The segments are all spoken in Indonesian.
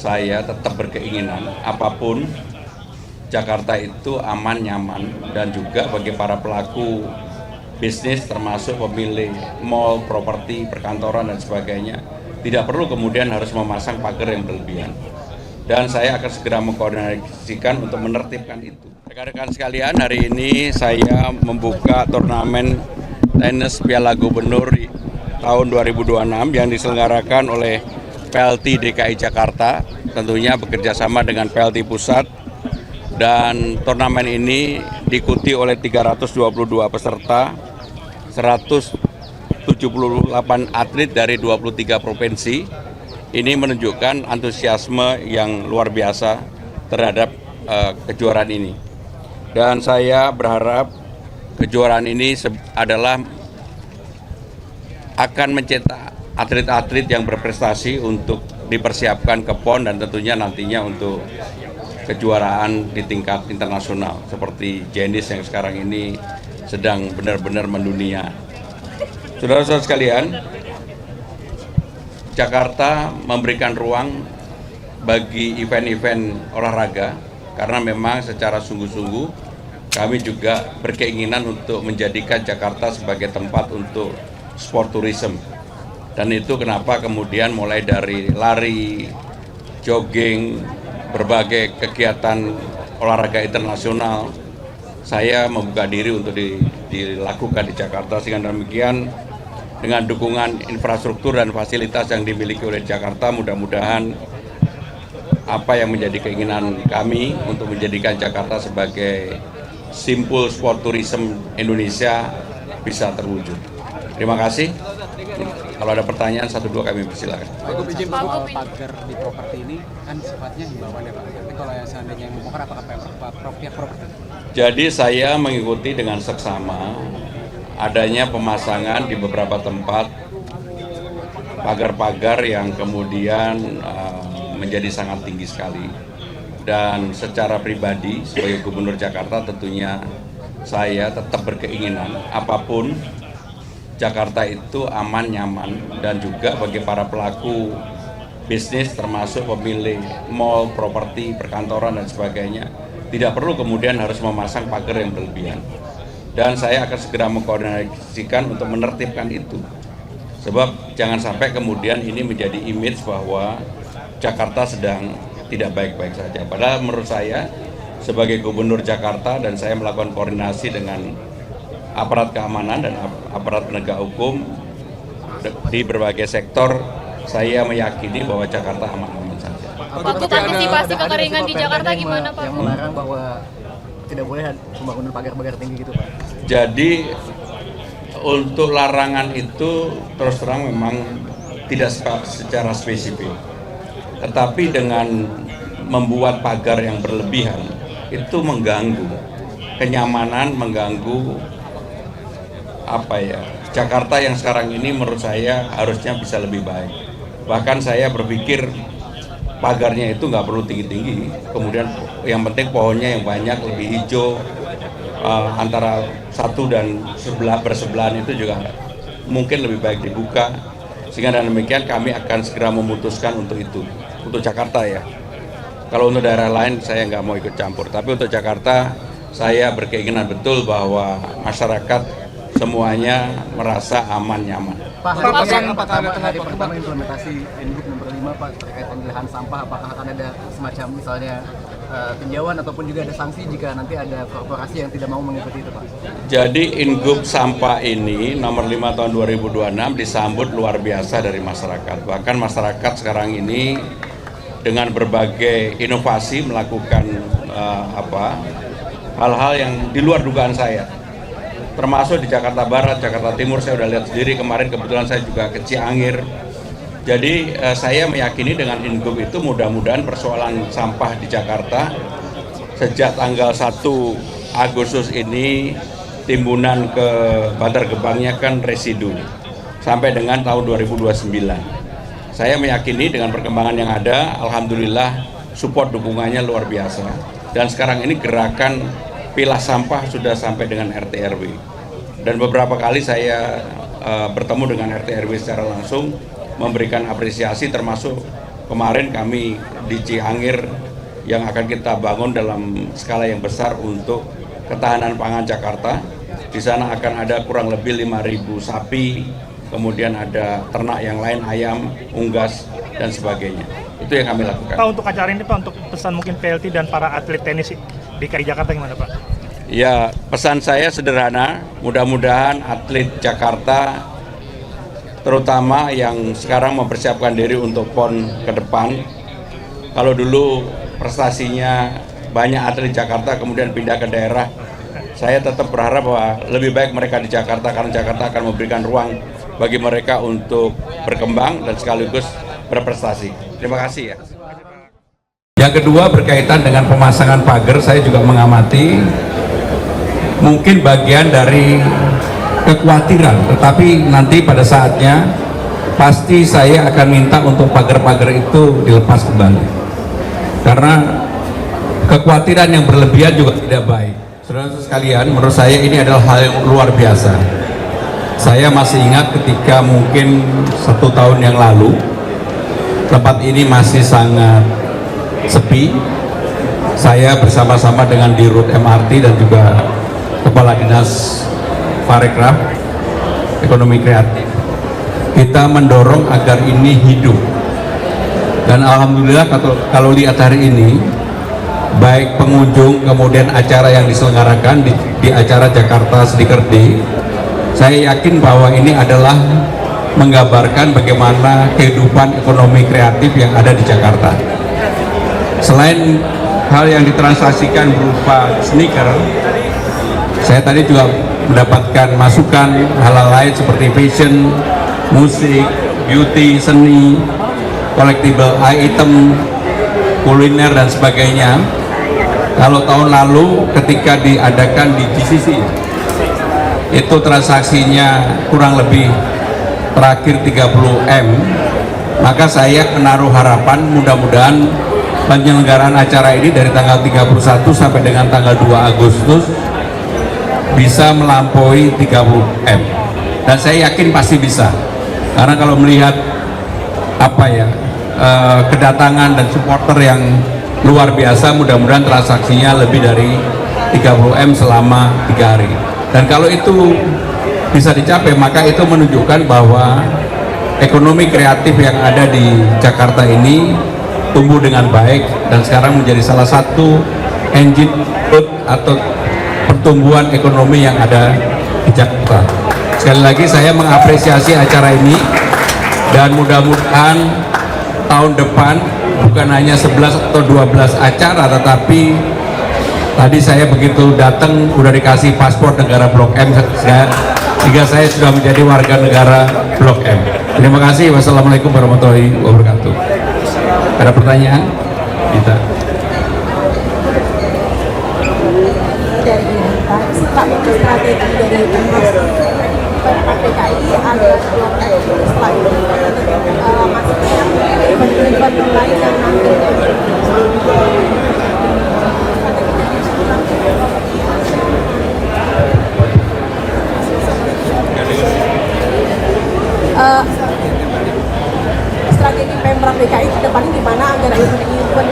saya tetap berkeinginan apapun Jakarta itu aman, nyaman, dan juga bagi para pelaku bisnis termasuk pemilik mal, properti, perkantoran dan sebagainya tidak perlu kemudian harus memasang pagar yang berlebihan. Dan saya akan segera mengkoordinasikan untuk menertibkan itu. Rekan-rekan sekalian, hari ini saya membuka turnamen tenis Piala Gubernur tahun 2026 yang diselenggarakan oleh PLT DKI Jakarta, tentunya bekerjasama dengan PLT Pusat. Dan turnamen ini diikuti oleh 322 peserta, 178 atlet dari 23 provinsi. Ini menunjukkan antusiasme yang luar biasa terhadap kejuaraan ini. Dan saya berharap kejuaraan ini adalah akan mencetak atlet-atlet yang berprestasi untuk dipersiapkan ke PON dan tentunya nantinya untuk kejuaraan di tingkat internasional seperti Jenis yang sekarang ini sedang benar-benar mendunia. Saudara-saudara sekalian, Jakarta memberikan ruang bagi event-event olahraga karena memang secara sungguh-sungguh kami juga berkeinginan untuk menjadikan Jakarta sebagai tempat untuk sport tourism. Dan itu kenapa kemudian mulai dari lari, jogging, berbagai kegiatan olahraga internasional saya membuka diri untuk dilakukan di Jakarta, sehingga demikian dengan dukungan infrastruktur dan fasilitas yang dimiliki oleh Jakarta, mudah-mudahan apa yang menjadi keinginan kami untuk menjadikan Jakarta sebagai simpul sport tourism Indonesia bisa terwujud. Terima kasih. Kalau ada pertanyaan satu dua kami persilakan. Pak, izin soal pagar di properti ini kan sifatnya himbauan ya Pak. Tapi kalau yang seandainya yang membongkar apakah pihak properti? Jadi saya mengikuti dengan seksama adanya pemasangan di beberapa tempat pagar-pagar yang kemudian menjadi sangat tinggi sekali. Dan secara pribadi sebagai Gubernur Jakarta tentunya saya tetap berkeinginan apapun Jakarta itu aman, nyaman, dan juga bagi para pelaku bisnis termasuk pemilik mal, properti, perkantoran dan sebagainya tidak perlu kemudian harus memasang pagar yang berlebihan. Dan saya akan segera mengkoordinasikan untuk menertibkan itu. Sebab jangan sampai kemudian ini menjadi image bahwa Jakarta sedang tidak baik-baik saja. Padahal menurut saya sebagai Gubernur Jakarta dan saya melakukan koordinasi dengan aparat keamanan dan aparat penegak hukum di berbagai sektor, saya meyakini bahwa Jakarta aman-aman saja. Pak, untuk antisipasi kekeringan di Jakarta gimana Pak? Yang melarang bahwa tidak boleh pembangunan pagar-pagar tinggi gitu Pak. Jadi untuk larangan itu terus terang memang tidak secara spesifik. Tetapi dengan membuat pagar yang berlebihan itu mengganggu kenyamanan, mengganggu Jakarta yang sekarang ini menurut saya harusnya bisa lebih baik. Bahkan saya berpikir pagarnya itu nggak perlu tinggi-tinggi, kemudian yang penting pohonnya yang banyak, lebih hijau, antara satu dan bersebelahan itu juga mungkin lebih baik dibuka. Sehingga dengan demikian kami akan segera memutuskan untuk itu, untuk Jakarta ya. Kalau untuk daerah lain saya nggak mau ikut campur, tapi untuk Jakarta saya berkeinginan betul bahwa masyarakat semuanya merasa aman, nyaman. Pak, hari pertama implementasi Ingup nomor 5 Pak terkait pemilihan sampah, apakah akan ada semacam misalnya tinjauan ataupun juga ada sanksi jika nanti ada korporasi yang tidak mau mengikuti itu Pak? Jadi Ingup sampah ini nomor 5 tahun 2026 disambut luar biasa dari masyarakat. Bahkan masyarakat sekarang ini dengan berbagai inovasi melakukan hal-hal yang di luar dugaan saya. Termasuk di Jakarta Barat, Jakarta Timur, saya sudah lihat sendiri kemarin, kebetulan saya juga ke Ciangir. Jadi saya meyakini dengan Ingup itu mudah-mudahan persoalan sampah di Jakarta sejak tanggal 1 Agustus ini timbunan ke Bantar Gebangnya kan residu sampai dengan tahun 2029. Saya meyakini dengan perkembangan yang ada, alhamdulillah support dukungannya luar biasa. Dan sekarang ini gerakan pilah sampah sudah sampai dengan RT RW. Dan beberapa kali saya bertemu dengan RT RW secara langsung, memberikan apresiasi termasuk kemarin kami di Ciangir yang akan kita bangun dalam skala yang besar untuk ketahanan pangan Jakarta. Di sana akan ada kurang lebih 5.000 sapi, kemudian ada ternak yang lain, ayam, unggas, dan sebagainya. Itu yang kami lakukan. Pak, untuk acara ini Pak, untuk pesan mungkin PLT dan para atlet tenis DKI Jakarta gimana Pak? Ya, pesan saya sederhana, mudah-mudahan atlet Jakarta, terutama yang sekarang mempersiapkan diri untuk PON ke depan, kalau dulu prestasinya banyak atlet Jakarta kemudian pindah ke daerah, saya tetap berharap bahwa lebih baik mereka di Jakarta, karena Jakarta akan memberikan ruang bagi mereka untuk berkembang dan sekaligus berprestasi. Terima kasih ya. Yang kedua berkaitan dengan pemasangan pagar, saya juga mengamati mungkin bagian dari kekhawatiran, tetapi nanti pada saatnya pasti saya akan minta untuk pagar-pagar itu dilepas kembali, karena kekhawatiran yang berlebihan juga tidak baik. Saudara-saudara sekalian, menurut saya ini adalah hal yang luar biasa. Saya masih ingat ketika mungkin 1 tahun yang lalu tempat ini masih sangat sepi. Saya bersama-sama dengan Dirut MRT dan juga Kepala Dinas Parekraf Ekonomi Kreatif, kita mendorong agar ini hidup. Dan alhamdulillah kalau lihat hari ini, baik pengunjung kemudian acara yang diselenggarakan di acara Jakarta Sneaker Day, saya yakin bahwa ini adalah menggambarkan bagaimana kehidupan ekonomi kreatif yang ada di Jakarta. Selain hal yang ditransaksikan berupa sneaker, saya tadi juga mendapatkan masukan hal-hal lain seperti fashion, musik, beauty, seni, collectible item, kuliner dan sebagainya. Kalau tahun lalu ketika diadakan di GCC itu transaksinya kurang lebih terakhir 30M, maka saya menaruh harapan mudah-mudahan penyelenggaraan acara ini dari tanggal 31 sampai dengan tanggal 2 Agustus bisa melampaui 30M, dan saya yakin pasti bisa, karena kalau melihat kedatangan dan supporter yang luar biasa, mudah-mudahan transaksinya lebih dari 30M selama 3 hari. Dan kalau itu bisa dicapai, maka itu menunjukkan bahwa ekonomi kreatif yang ada di Jakarta ini tumbuh dengan baik dan sekarang menjadi salah satu engine growth atau pertumbuhan ekonomi yang ada di Jakarta. Sekali lagi saya mengapresiasi acara ini, dan mudah-mudahan tahun depan bukan hanya 11 atau 12 acara, tetapi tadi saya begitu datang udah dikasih paspor negara Blok M, sehingga saya sudah menjadi warga negara Blok M. Terima kasih. Wassalamualaikum warahmatullahi wabarakatuh. Ada pertanyaan? Kita. Pak, strategi dari Pemprov DKI agar Blok M setelah ini maksudnya event-event lain yang nanti strategi Pemprov DKI ke depan gimana agar event-event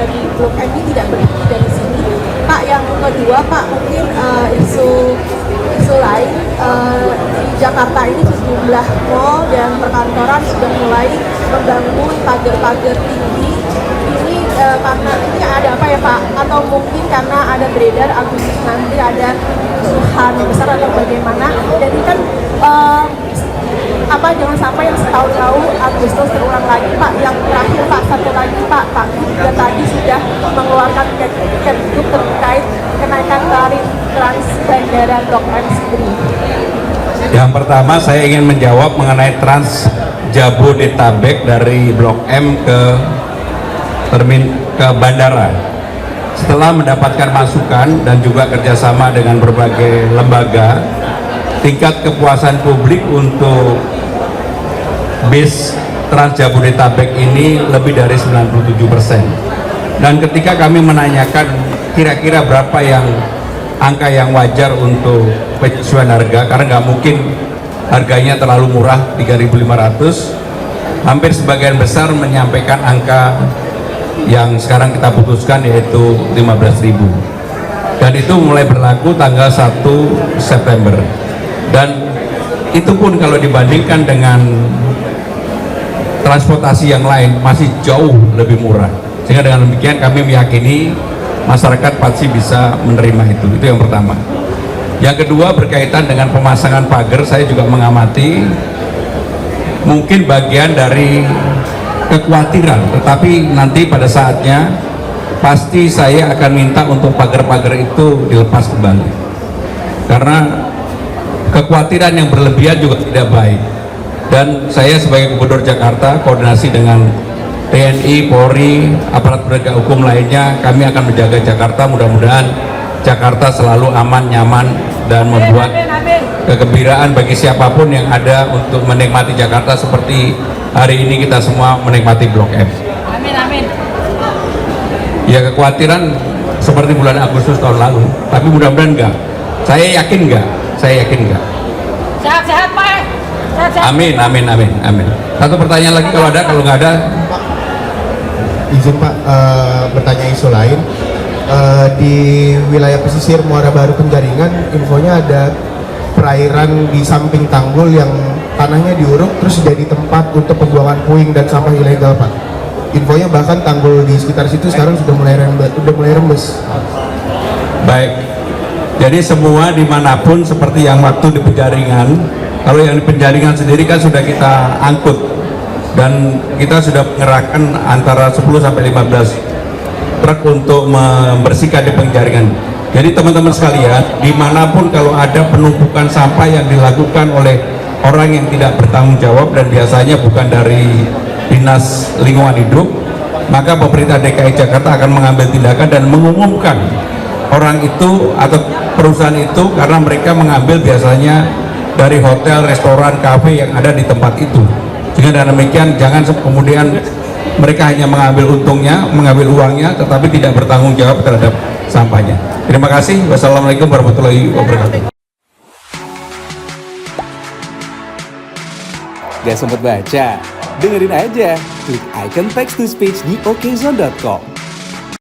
di Blok M ini tidak berhenti dari sini. Pak, yang kedua Pak, mungkin isu lain di Jakarta ini sejumlah mall dan perkantoran sudah mulai membangun pagar-pagar tinggi. Ini karena ini ada apa ya Pak? Atau mungkin karena ada beredar Agustus nanti ada kerusuhan besar atau bagaimana? Jadi kan jangan sampai yang setahun lalu Agustus terulang lagi Pak. Yang terakhir Pak, satu lagi Pak juga tadi sudah mengeluarkan Kemdikbud terkait kenaikan tarif trans bandara Blok M sendiri. Yang pertama saya ingin menjawab mengenai Trans Jabodetabek dari Blok M ke bandara. Setelah mendapatkan masukan dan juga kerjasama dengan berbagai lembaga, tingkat kepuasan publik untuk bis Trans Jabodetabek ini lebih dari 97%. Dan ketika kami menanyakan kira-kira berapa angka yang wajar untuk penyesuaian harga, karena nggak mungkin harganya terlalu murah 3.500, hampir sebagian besar menyampaikan angka yang sekarang kita putuskan, yaitu 15.000, dan itu mulai berlaku tanggal 1 September, dan itu pun kalau dibandingkan dengan transportasi yang lain masih jauh lebih murah, sehingga dengan demikian kami meyakini masyarakat pasti bisa menerima itu yang pertama. Yang kedua, berkaitan dengan pemasangan pagar, saya juga mengamati mungkin bagian dari kekhawatiran, tetapi nanti pada saatnya pasti saya akan minta untuk pagar-pagar itu dilepas kembali, karena kekhawatiran yang berlebihan juga tidak baik. Dan saya sebagai Gubernur Jakarta, koordinasi dengan TNI, Polri, aparat penegak hukum lainnya, kami akan menjaga Jakarta. Mudah-mudahan Jakarta selalu aman, nyaman, dan membuat kegembiraan bagi siapapun yang ada untuk menikmati Jakarta seperti hari ini kita semua menikmati Blok M. Amin, amin. Ya, kekhawatiran seperti bulan Agustus tahun lalu, tapi mudah-mudahan enggak. Saya yakin enggak. Sehat-sehat, Pak. Sehat-sehat. Amin. Satu pertanyaan lagi kalau ada, kalau nggak ada. Izin Pak, bertanya isu lain. Di wilayah pesisir Muara Baru Penjaringan, infonya ada perairan di samping tanggul yang tanahnya diuruk terus jadi tempat untuk pembuangan puing dan sampah ilegal, Pak. Infonya bahkan tanggul di sekitar situ sekarang sudah mulai rembes. Baik, jadi semua dimanapun seperti yang waktu di Penjaringan, kalau yang di Penjaringan sendiri kan sudah kita angkut dan kita sudah mengerahkan antara 10 sampai 15 truk untuk membersihkan di Penjaringan. Jadi teman-teman sekalian, dimanapun kalau ada penumpukan sampah yang dilakukan oleh orang yang tidak bertanggung jawab dan biasanya bukan dari Dinas Lingkungan Hidup, maka pemerintah DKI Jakarta akan mengambil tindakan dan mengumumkan orang itu atau perusahaan itu, karena mereka mengambil biasanya dari hotel, restoran, kafe yang ada di tempat itu. Sehingga dengan demikian jangan kemudian mereka hanya mengambil untungnya, mengambil uangnya, tetapi tidak bertanggung jawab terhadap sampahnya. Terima kasih. Wassalamualaikum warahmatullahi wabarakatuh. Gak sempet baca? Dengerin aja, klik icon text to speech di okezone.com.